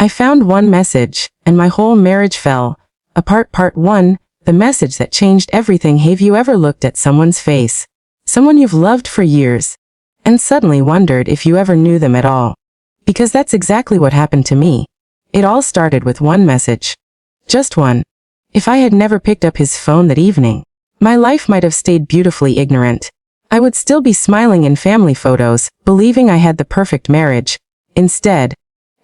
I found one message, and my whole marriage fell apart. Part 1, the message that changed everything. Have you ever looked at someone's face? Someone you've loved for years, and suddenly wondered if you ever knew them at all? Because that's exactly what happened to me. It all started with one message. Just one. If I had never picked up his phone that evening, my life might have stayed beautifully ignorant. I would still be smiling in family photos, believing I had the perfect marriage. Instead,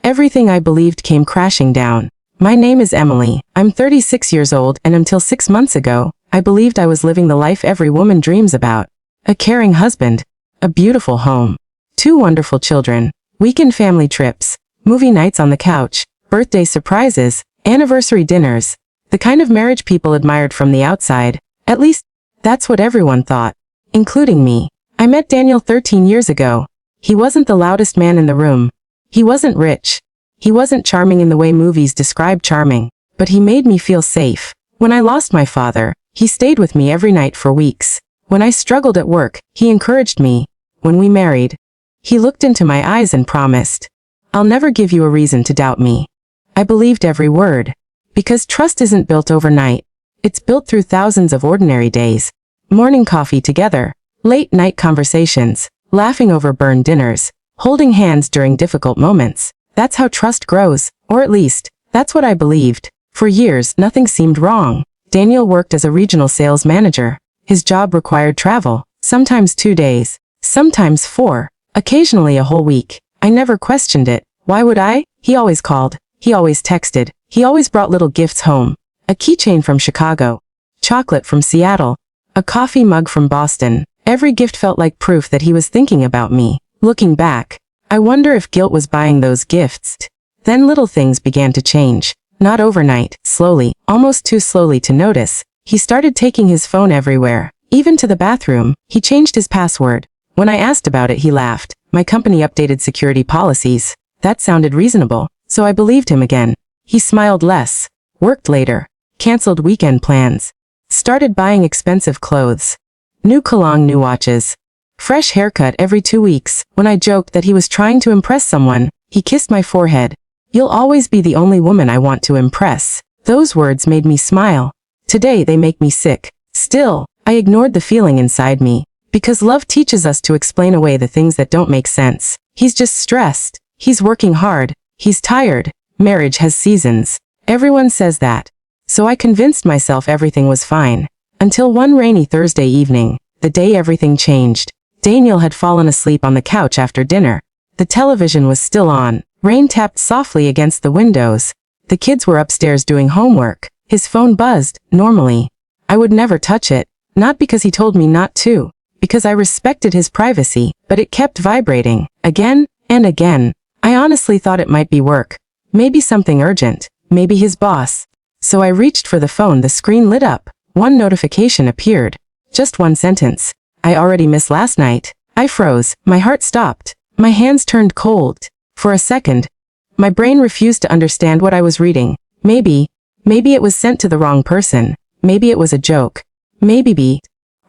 everything I believed came crashing down. My name is Emily. I'm 36 years old, and until 6 months ago, I believed I was living the life every woman dreams about. A caring husband, a beautiful home, 2 wonderful children, weekend family trips, movie nights on the couch, birthday surprises, anniversary dinners, the kind of marriage people admired from the outside. At least, that's what everyone thought, including me. I met Daniel 13 years ago. He wasn't the loudest man in the room. He wasn't rich. He wasn't charming in the way movies describe charming, but he made me feel safe. When I lost my father, he stayed with me every night for weeks. When I struggled at work, he encouraged me. When we married, he looked into my eyes and promised, "I'll never give you a reason to doubt me." I believed every word. Because trust isn't built overnight. It's built through thousands of ordinary days. Morning coffee together, late night conversations, laughing over burned dinners, holding hands during difficult moments. That's how trust grows, or at least, that's what I believed. For years, nothing seemed wrong. Daniel worked as a regional sales manager. His job required travel, sometimes 2 days, sometimes 4, occasionally a whole week. I never questioned it. Why would I? He always called. He always texted. He always brought little gifts home. A keychain from Chicago, chocolate from Seattle, a coffee mug from Boston. Every gift felt like proof that he was thinking about me. Looking back, I wonder if guilt was buying those gifts. Then little things began to change. Not overnight, slowly, almost too slowly to notice. He started taking his phone everywhere, even to the bathroom. He changed his password. When I asked about it, he laughed. My company updated security policies. That sounded reasonable, so I believed him again. He smiled less, worked later, canceled weekend plans, started buying expensive clothes. New cologne, new watches. Fresh haircut every 2 weeks. When I joked that he was trying to impress someone, he kissed my forehead. "You'll always be the only woman I want to impress." Those words made me smile. Today they make me sick. Still, I ignored the feeling inside me. Because love teaches us to explain away the things that don't make sense. He's just stressed. He's working hard. He's tired. Marriage has seasons. Everyone says that. So I convinced myself everything was fine. Until one rainy Thursday evening, the day everything changed. Daniel had fallen asleep on the couch after dinner. The television was still on. Rain tapped softly against the windows. The kids were upstairs doing homework. His phone buzzed. Normally, I would never touch it. Not because he told me not to. Because I respected his privacy. But it kept vibrating. Again and again. I honestly thought it might be work. Maybe something urgent. Maybe his boss. So I reached for the phone. The screen lit up. One notification appeared. Just one sentence. "I already missed last night." I froze. My heart stopped. My hands turned cold. For a second, my brain refused to understand what I was reading. Maybe it was sent to the wrong person. Maybe it was a joke. Maybe.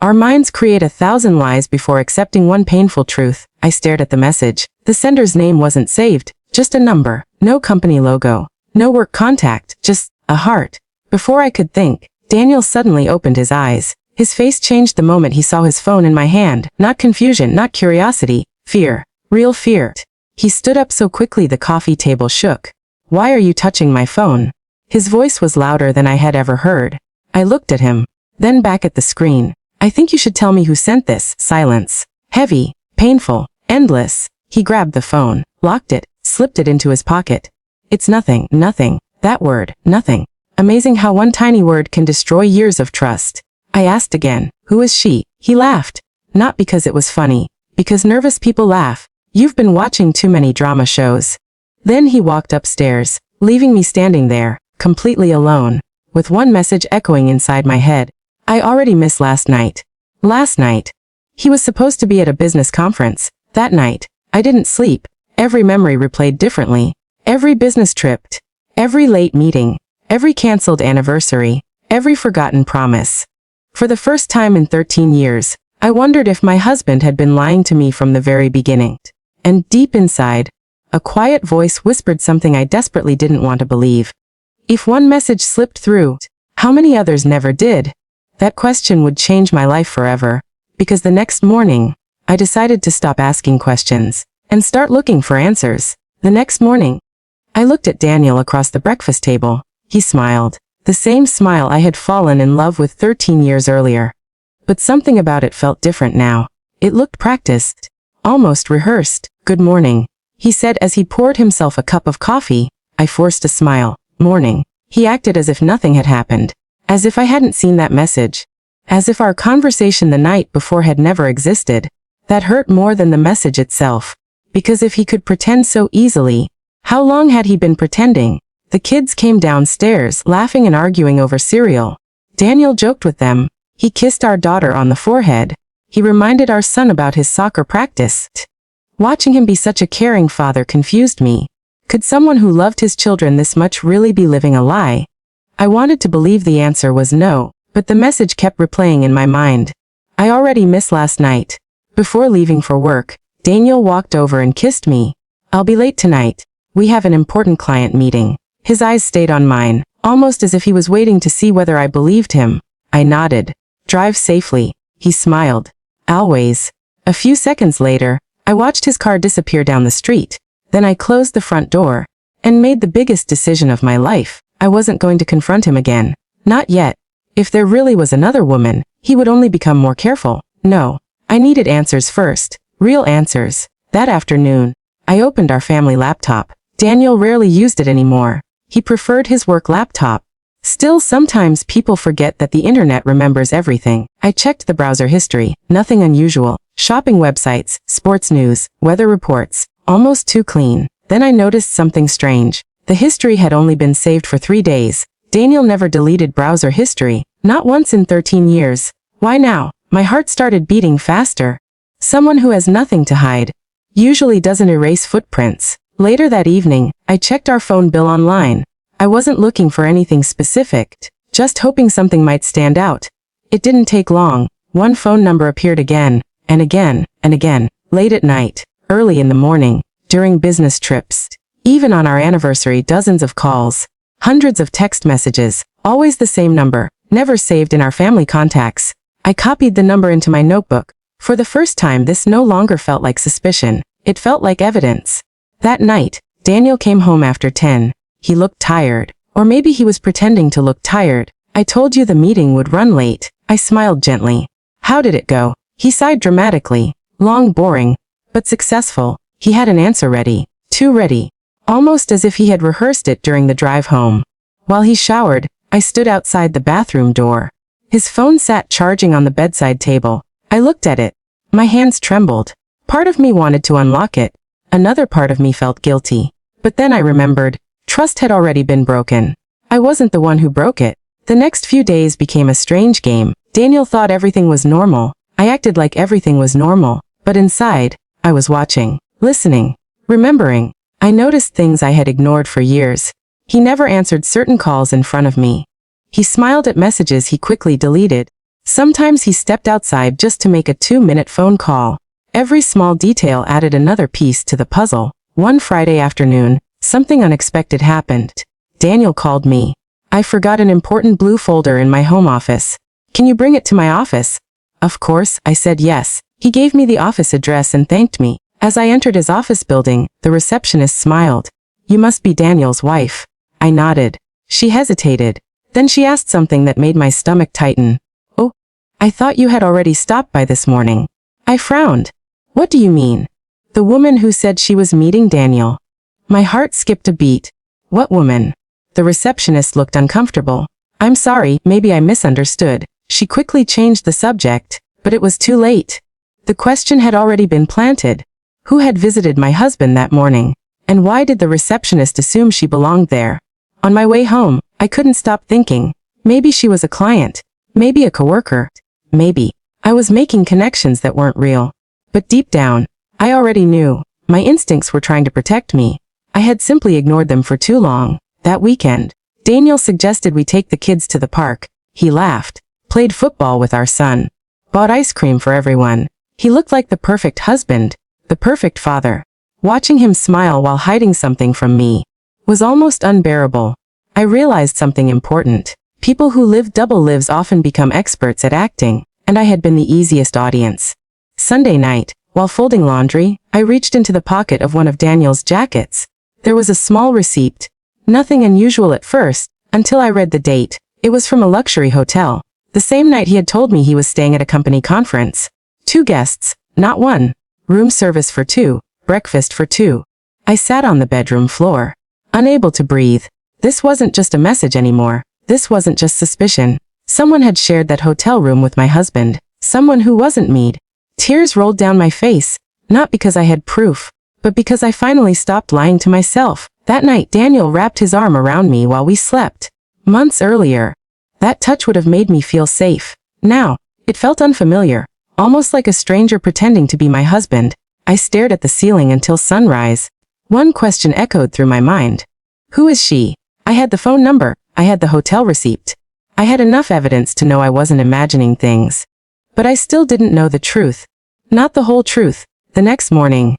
Our minds create 1,000 lies before accepting one painful truth. I stared at the message. The sender's name wasn't saved. Just a number. No company logo. No work contact. Just a heart. Before I could think, Daniel suddenly opened his eyes. His face changed the moment he saw his phone in my hand. Not confusion, not curiosity. Fear. Real fear. He stood up so quickly the coffee table shook. "Why are you touching my phone?" His voice was louder than I had ever heard. I looked at him, then back at the screen. "I think you should tell me who sent this." Silence. Heavy, painful, endless. He grabbed the phone, locked it, slipped it into his pocket. "It's nothing, nothing." That word, nothing. Amazing how one tiny word can destroy years of trust. I asked again, "Who is she?" He laughed. Not because it was funny. Because nervous people laugh. "You've been watching too many drama shows." Then he walked upstairs, leaving me standing there, completely alone, with one message echoing inside my head. I already missed last night. Last night. He was supposed to be at a business conference. That night, I didn't sleep. Every memory replayed differently. Every business trip. Every late meeting. Every canceled anniversary. Every forgotten promise. For the first time in 13 years, I wondered if my husband had been lying to me from the very beginning. And deep inside, A quiet voice whispered something I desperately didn't want to believe. If one message slipped through, how many others never did? That question would change my life forever. Because the next morning, I decided to stop asking questions and start looking for answers. The next morning, I looked at Daniel across the breakfast table. He smiled. The same smile I had fallen in love with 13 years earlier. But something about it felt different now. It looked practiced, almost rehearsed. "Good morning," he said as he poured himself a cup of coffee. I forced a smile. "Morning." He acted as if nothing had happened. As if I hadn't seen that message. As if our conversation the night before had never existed. That hurt more than the message itself. Because if he could pretend so easily, how long had he been pretending? The kids came downstairs, laughing and arguing over cereal. Daniel joked with them. He kissed our daughter on the forehead. He reminded our son about his soccer practice. Watching him be such a caring father confused me. Could someone who loved his children this much really be living a lie? I wanted to believe the answer was no, but the message kept replaying in my mind. I already missed last night. Before leaving for work, Daniel walked over and kissed me. "I'll be late tonight. We have an important client meeting." His eyes stayed on mine, almost as if he was waiting to see whether I believed him. I nodded. "Drive safely." He smiled. "Always." A few seconds later, I watched his car disappear down the street. Then I closed the front door and made the biggest decision of my life. I wasn't going to confront him again. Not yet. If there really was another woman, he would only become more careful. No. I needed answers first. Real answers. That afternoon, I opened our family laptop. Daniel rarely used it anymore. He preferred his work laptop. Still, sometimes people forget that the internet remembers everything. I checked the browser history. Nothing unusual. Shopping websites, sports news, weather reports. Almost too clean. Then I noticed something strange. The history had only been saved for 3 days. Daniel never deleted browser history. Not once in 13 years. Why now? My heart started beating faster. Someone who has nothing to hide usually doesn't erase footprints. Later that evening, I checked our phone bill online. I wasn't looking for anything specific, just hoping something might stand out. It didn't take long. One phone number appeared again, and again, and again. Late at night, early in the morning, during business trips. Even on our anniversary, dozens of calls. Hundreds of text messages, always the same number, never saved in our family contacts. I copied the number into my notebook. For the first time, this no longer felt like suspicion. It felt like evidence. That night, Daniel came home after 10. He looked tired. Or maybe he was pretending to look tired. "I told you the meeting would run late." I smiled gently. "How did it go?" He sighed dramatically. "Long, boring, but successful." He had an answer ready. Too ready. Almost as if he had rehearsed it during the drive home. While he showered, I stood outside the bathroom door. His phone sat charging on the bedside table. I looked at it. My hands trembled. Part of me wanted to unlock it. Another part of me felt guilty. But then I remembered. Trust had already been broken. I wasn't the one who broke it. The next few days became a strange game. Daniel thought everything was normal. I acted like everything was normal. But inside, I was watching, listening, remembering. I noticed things I had ignored for years. He never answered certain calls in front of me. He smiled at messages he quickly deleted. Sometimes he stepped outside just to make a 2-minute phone call. Every small detail added another piece to the puzzle. One Friday afternoon, something unexpected happened. Daniel called me. I forgot an important blue folder in my home office. "Can you bring it to my office?" Of course, I said yes. He gave me the office address and thanked me. As I entered his office building, the receptionist smiled. "You must be Daniel's wife." I nodded. She hesitated. Then she asked something that made my stomach tighten. "Oh, I thought you had already stopped by this morning." I frowned. "What do you mean?" "The woman who said she was meeting Daniel." My heart skipped a beat. "What woman?" The receptionist looked uncomfortable. "I'm sorry, maybe I misunderstood." She quickly changed the subject, but it was too late. The question had already been planted. Who had visited my husband that morning? And why did the receptionist assume she belonged there? On my way home, I couldn't stop thinking. Maybe she was a client. Maybe a coworker. Maybe I was making connections that weren't real. But deep down, I already knew. My instincts were trying to protect me. I had simply ignored them for too long. That weekend, Daniel suggested we take the kids to the park. He laughed, played football with our son, bought ice cream for everyone. He looked like the perfect husband, the perfect father. Watching him smile while hiding something from me was almost unbearable. I realized something important. People who live double lives often become experts at acting, and I had been the easiest audience. Sunday night, while folding laundry, I reached into the pocket of one of Daniel's jackets. There was a small receipt. Nothing unusual at first, until I read the date. It was from a luxury hotel. The same night he had told me he was staying at a company conference. 2 guests, not 1. Room service for 2, breakfast for 2. I sat on the bedroom floor, unable to breathe. This wasn't just a message anymore. This wasn't just suspicion. Someone had shared that hotel room with my husband. Someone who wasn't me. Tears rolled down my face, not because I had proof, but because I finally stopped lying to myself. That night Daniel wrapped his arm around me while we slept. Months earlier, that touch would have made me feel safe. Now, it felt unfamiliar, almost like a stranger pretending to be my husband. I stared at the ceiling until sunrise. One question echoed through my mind. Who is she? I had the phone number. I had the hotel receipt. I had enough evidence to know I wasn't imagining things. But I still didn't know the truth. Not the whole truth. The next morning,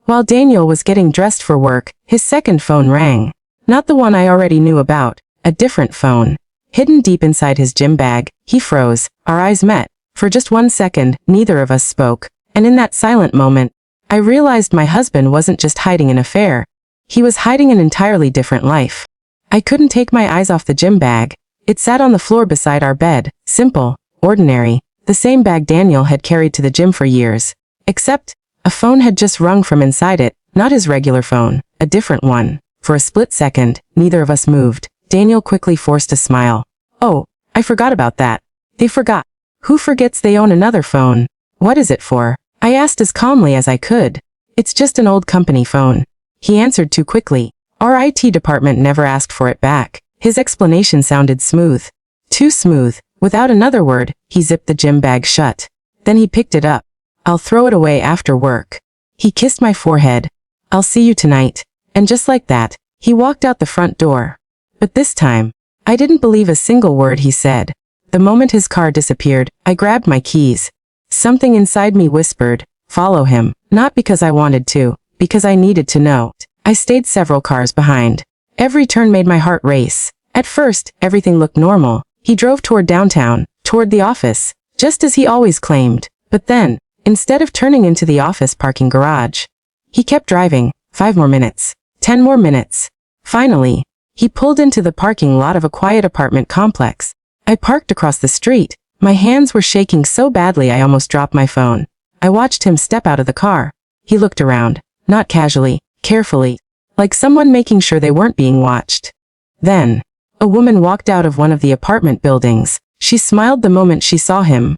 while Daniel was getting dressed for work, his second phone rang. Not the one I already knew about, a different phone. Hidden deep inside his gym bag, he froze. Our eyes met. For just 1 second, neither of us spoke. And in that silent moment, I realized my husband wasn't just hiding an affair. He was hiding an entirely different life. I couldn't take my eyes off the gym bag. It sat on the floor beside our bed, simple, ordinary, the same bag Daniel had carried to the gym for years. Except, a phone had just rung from inside it, not his regular phone, a different one. For a split second, neither of us moved. Daniel quickly forced a smile. Oh, I forgot about that. They forgot. Who forgets they own another phone? What is it for? I asked as calmly as I could. It's just an old company phone. He answered too quickly. Our IT department never asked for it back. His explanation sounded smooth. Too smooth. Without another word, he zipped the gym bag shut. Then he picked it up. I'll throw it away after work. He kissed my forehead. I'll see you tonight. And just like that, he walked out the front door. But this time, I didn't believe a single word he said. The moment his car disappeared, I grabbed my keys. Something inside me whispered, follow him. Not because I wanted to, because I needed to know. I stayed several cars behind. Every turn made my heart race. At first, everything looked normal. He drove toward downtown, toward the office, just as he always claimed. But then, instead of turning into the office parking garage, he kept driving. 5 more minutes. 10 more minutes. Finally, he pulled into the parking lot of a quiet apartment complex. I parked across the street. My hands were shaking so badly I almost dropped my phone. I watched him step out of the car. He looked around, not casually, carefully, like someone making sure they weren't being watched. Then, a woman walked out of one of the apartment buildings. She smiled the moment she saw him.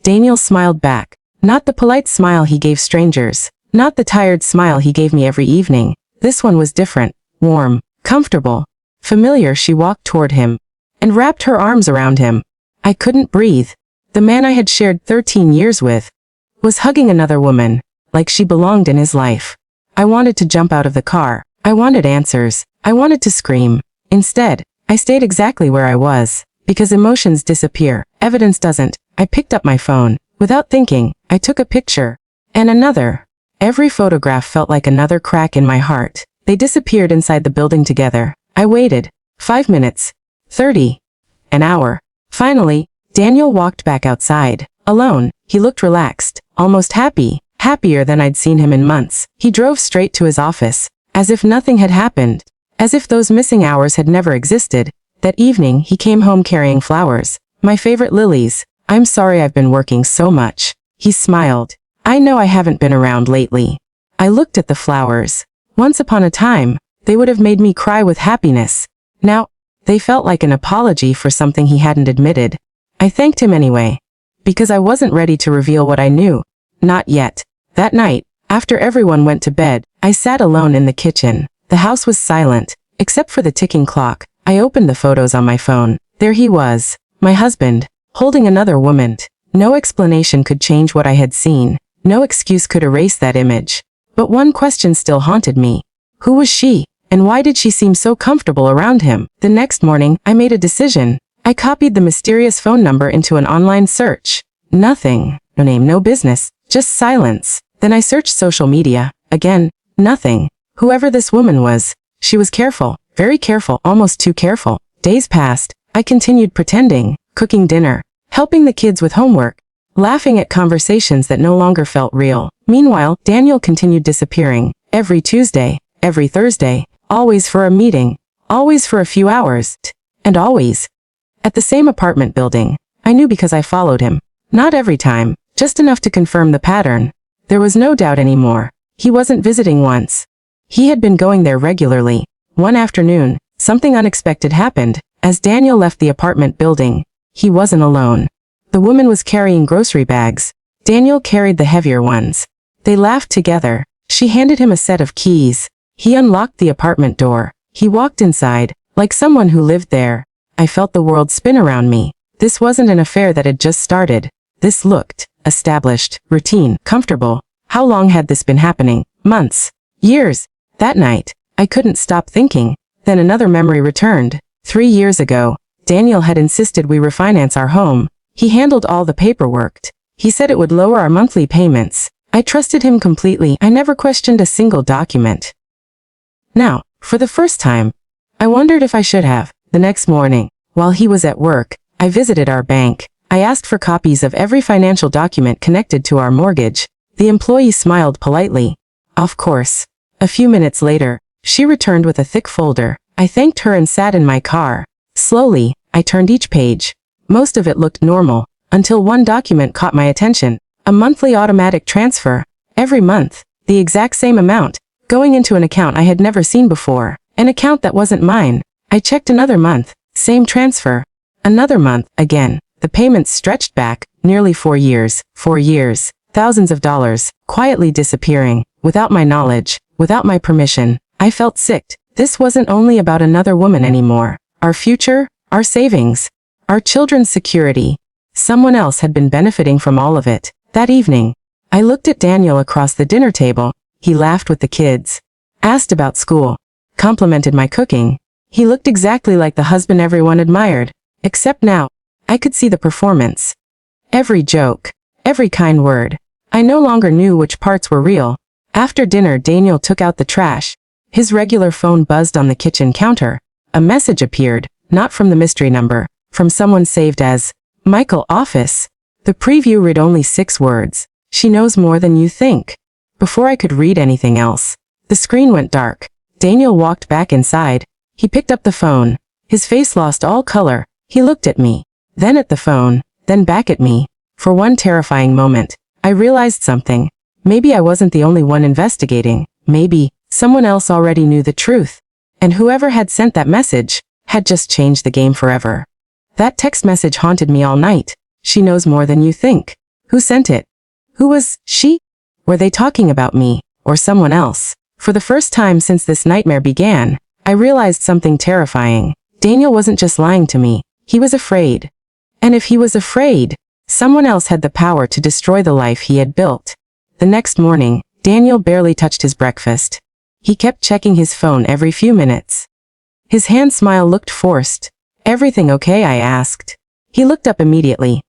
Daniel smiled back. Not the polite smile he gave strangers. Not the tired smile he gave me every evening. This one was different, warm, comfortable, familiar. She walked toward him and wrapped her arms around him. I couldn't breathe. The man I had shared 13 years with was hugging another woman, like she belonged in his life. I wanted to jump out of the car. I wanted answers. I wanted to scream. Instead, I stayed exactly where I was, because emotions disappear, evidence doesn't. I picked up my phone. Without thinking, I took a picture. And another. Every photograph felt like another crack in my heart. They disappeared inside the building together. I waited. 5 minutes. 30. An hour. Finally, Daniel walked back outside. Alone, he looked relaxed, almost happy, happier than I'd seen him in months. He drove straight to his office, as if nothing had happened, as if those missing hours had never existed. That evening, he came home carrying flowers, my favorite lilies. I'm sorry I've been working so much. He smiled. I know I haven't been around lately. I looked at the flowers. Once upon a time, they would have made me cry with happiness. Now, they felt like an apology for something he hadn't admitted. I thanked him anyway, because I wasn't ready to reveal what I knew. Not yet. That night, after everyone went to bed, I sat alone in the kitchen. The house was silent, except for the ticking clock. I opened the photos on my phone. There he was, my husband, holding another woman. No explanation could change what I had seen. No excuse could erase that image. But one question still haunted me. Who was she? And why did she seem so comfortable around him? The next morning, I made a decision. I copied the mysterious phone number into an online search. Nothing. No name, no business. Just silence. Then I searched social media. Again, Nothing. Whoever this woman was, she was careful, very careful, almost too careful. Days passed. I continued pretending, cooking dinner, helping the kids with homework, laughing at conversations that no longer felt real. Meanwhile, Daniel continued disappearing. Every Tuesday, every Thursday, always for a meeting, always for a few hours, and always at the same apartment building. I knew because I followed him. Not every time, just enough to confirm the pattern. There was no doubt anymore. He wasn't visiting once. He had been going there regularly. One afternoon, something unexpected happened. As Daniel left the apartment building, he wasn't alone. The woman was carrying grocery bags. Daniel carried the heavier ones. They laughed together. She handed him a set of keys. He unlocked the apartment door. He walked inside, like someone who lived there. I felt the world spin around me. This wasn't an affair that had just started. This looked established, routine, comfortable. How long had this been happening? Months? Years? That night, I couldn't stop thinking. Then another memory returned. 3 years ago, Daniel had insisted we refinance our home. He handled all the paperwork. He said it would lower our monthly payments. I trusted him completely. I never questioned a single document. Now, for the first time, I wondered if I should have. The next morning, while he was at work, I visited our bank. I asked for copies of every financial document connected to our mortgage. The employee smiled politely. Of course. A few minutes later, she returned with a thick folder. I thanked her and sat in my car. Slowly, I turned each page. Most of it looked normal, until one document caught my attention. A monthly automatic transfer. Every month, the exact same amount, going into an account I had never seen before. An account that wasn't mine. I checked another month. Same transfer. Another month, again. The payments stretched back, nearly 4 years. 4 years. Thousands of dollars, quietly disappearing, without my knowledge, without my permission. I felt sick. This wasn't only about another woman anymore. Our future, our savings, our children's security. Someone else had been benefiting from all of it. That evening, I looked at Daniel across the dinner table. He laughed with the kids, asked about school, complimented my cooking. He looked exactly like the husband everyone admired, except now, I could see the performance. Every joke, every kind word. I no longer knew which parts were real. After dinner, Daniel took out the trash. His regular phone buzzed on the kitchen counter. A message appeared, not from the mystery number, from someone saved as Michael Office. The preview read only 6 words. She knows more than you think. Before I could read anything else, the screen went dark. Daniel walked back inside. He picked up the phone. His face lost all color. He looked at me, then at the phone, then back at me. For one terrifying moment, I realized something. Maybe I wasn't the only one investigating. Maybe someone else already knew the truth. And whoever had sent that message had just changed the game forever. That text message haunted me all night. She knows more than you think. Who sent it? Who was she? Were they talking about me, or someone else? For the first time since this nightmare began, I realized something terrifying. Daniel wasn't just lying to me. He was afraid. And if he was afraid, someone else had the power to destroy the life he had built. The next morning, Daniel barely touched his breakfast. He kept checking his phone every few minutes. His hand smile looked forced. Everything okay? I asked. He looked up immediately.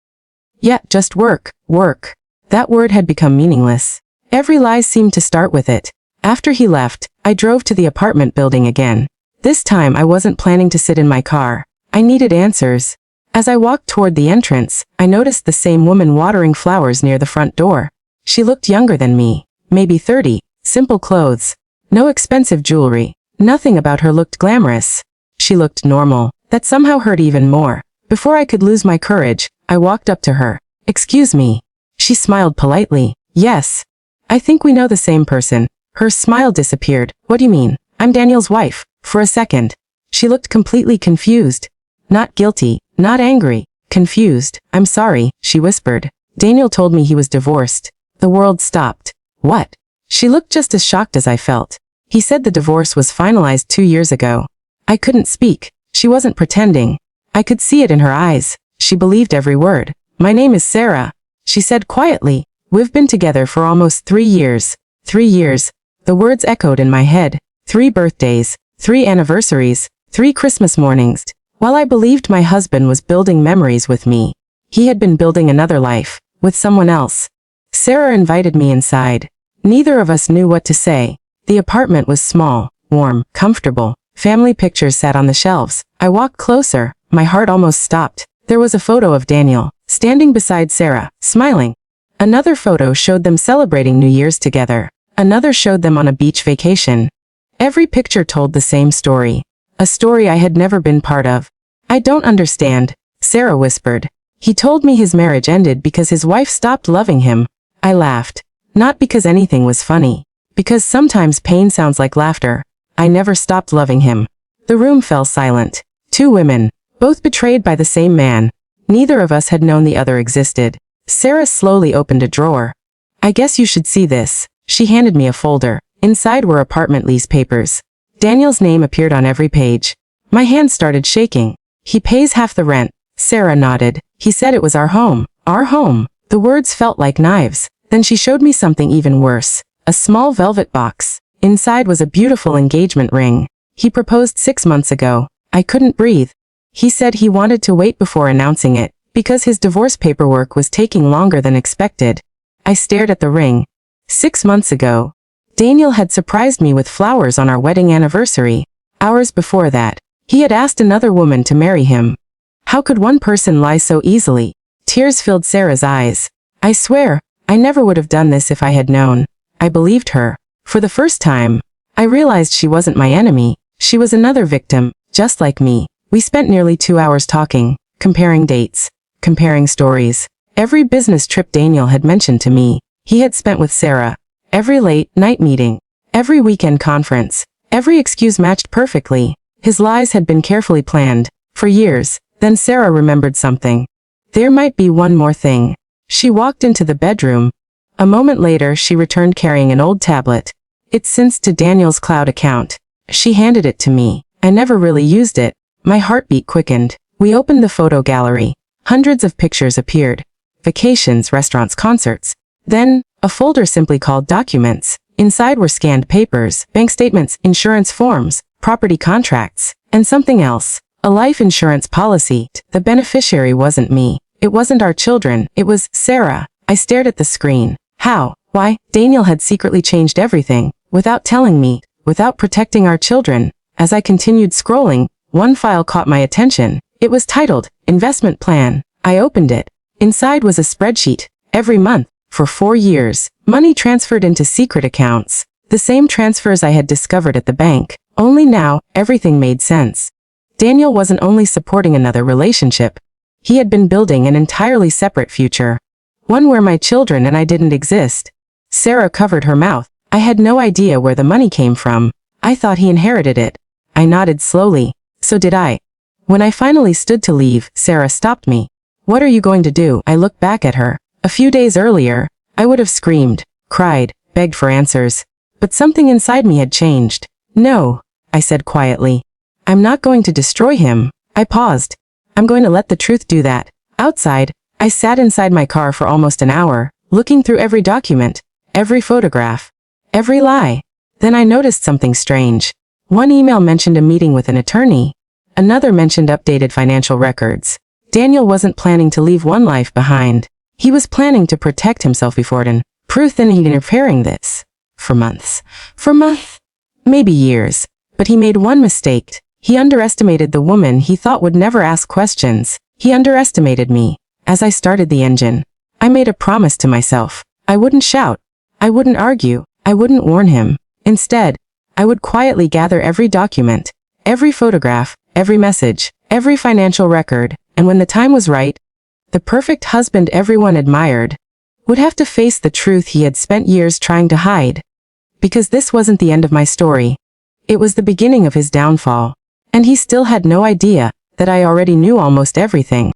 Yeah, just work, work. That word had become meaningless. Every lie seemed to start with it. After he left, I drove to the apartment building again. This time I wasn't planning to sit in my car. I needed answers. As I walked toward the entrance, I noticed the same woman watering flowers near the front door. She looked younger than me, maybe 30, simple clothes, no expensive jewelry. Nothing about her looked glamorous. She looked normal. That somehow hurt even more. Before I could lose my courage, I walked up to her. Excuse me. She smiled politely. Yes. I think we know the same person. Her smile disappeared. What do you mean? I'm Daniel's wife. For a second, she looked completely confused. Not guilty, not angry, confused. I'm sorry, she whispered. Daniel told me he was divorced. The world stopped. What? She looked just as shocked as I felt. He said the divorce was finalized 2 years ago. I couldn't speak. She wasn't pretending. I could see it in her eyes. She believed every word. My name is Sarah, she said quietly. We've been together for almost 3 years. 3 years. The words echoed in my head. 3 birthdays, 3 anniversaries, 3 Christmas mornings. While I believed my husband was building memories with me, he had been building another life, with someone else. Sarah invited me inside. Neither of us knew what to say. The apartment was small, warm, comfortable. Family pictures sat on the shelves. I walked closer. My heart almost stopped. There was a photo of Daniel, standing beside Sarah, smiling. Another photo showed them celebrating New Year's together. Another showed them on a beach vacation. Every picture told the same story. A story I had never been part of. I don't understand, Sarah whispered. He told me his marriage ended because his wife stopped loving him. I laughed. Not because anything was funny. Because sometimes pain sounds like laughter. I never stopped loving him. The room fell silent. Two women, both betrayed by the same man. Neither of us had known the other existed. Sarah slowly opened a drawer. I guess you should see this. She handed me a folder. Inside were apartment lease papers. Daniel's name appeared on every page. My hand started shaking. He pays half the rent. Sarah nodded. He said it was our home. Our home. The words felt like knives. Then she showed me something even worse. A small velvet box. Inside was a beautiful engagement ring. He proposed 6 months ago. I couldn't breathe. He said he wanted to wait before announcing it, because his divorce paperwork was taking longer than expected. I stared at the ring. 6 months ago, Daniel had surprised me with flowers on our wedding anniversary. Hours before that, he had asked another woman to marry him. How could one person lie so easily? Tears filled Sarah's eyes. I swear, I never would have done this if I had known. I believed her. For the first time, I realized she wasn't my enemy. She was another victim, just like me. We spent nearly 2 hours talking, comparing dates, comparing stories. Every business trip Daniel had mentioned to me, he had spent with Sarah. Every late-night meeting, every weekend conference, every excuse matched perfectly. His lies had been carefully planned, for years. Then Sarah remembered something. There might be one more thing. She walked into the bedroom. A moment later she returned carrying an old tablet. It's synced to Daniel's cloud account. She handed it to me. I never really used it. My heartbeat quickened. We opened the photo gallery. Hundreds of pictures appeared. Vacations, restaurants, concerts. Then, a folder simply called Documents. Inside were scanned papers, bank statements, insurance forms, property contracts, and something else. A life insurance policy. The beneficiary wasn't me. It wasn't our children. It was Sarah. I stared at the screen. How? Why? Daniel had secretly changed everything, without telling me, without protecting our children. As I continued scrolling, one file caught my attention. It was titled, Investment Plan. I opened it. Inside was a spreadsheet. Every month, for 4 years, money transferred into secret accounts. The same transfers I had discovered at the bank. Only now, everything made sense. Daniel wasn't only supporting another relationship. He had been building an entirely separate future. One where my children and I didn't exist. Sarah covered her mouth. I had no idea where the money came from. I thought he inherited it. I nodded slowly. So did I. When I finally stood to leave, Sarah stopped me. What are you going to do? I looked back at her. A few days earlier, I would have screamed, cried, begged for answers. But something inside me had changed. No, I said quietly. I'm not going to destroy him. I paused. I'm going to let the truth do that. Outside, I sat inside my car for almost an hour, looking through every document, every photograph, every lie. Then I noticed something strange. One email mentioned a meeting with an attorney. Another mentioned updated financial records. Daniel wasn't planning to leave one life behind. He was planning to protect himself before it and proof that he'd been preparing this. For months. Maybe years. But he made one mistake. He underestimated the woman he thought would never ask questions. He underestimated me. As I started the engine, I made a promise to myself. I wouldn't shout. I wouldn't argue. I wouldn't warn him. Instead, I would quietly gather every document, every photograph, every message, every financial record, and when the time was right, the perfect husband everyone admired would have to face the truth he had spent years trying to hide. Because this wasn't the end of my story. It was the beginning of his downfall. And he still had no idea that I already knew almost everything.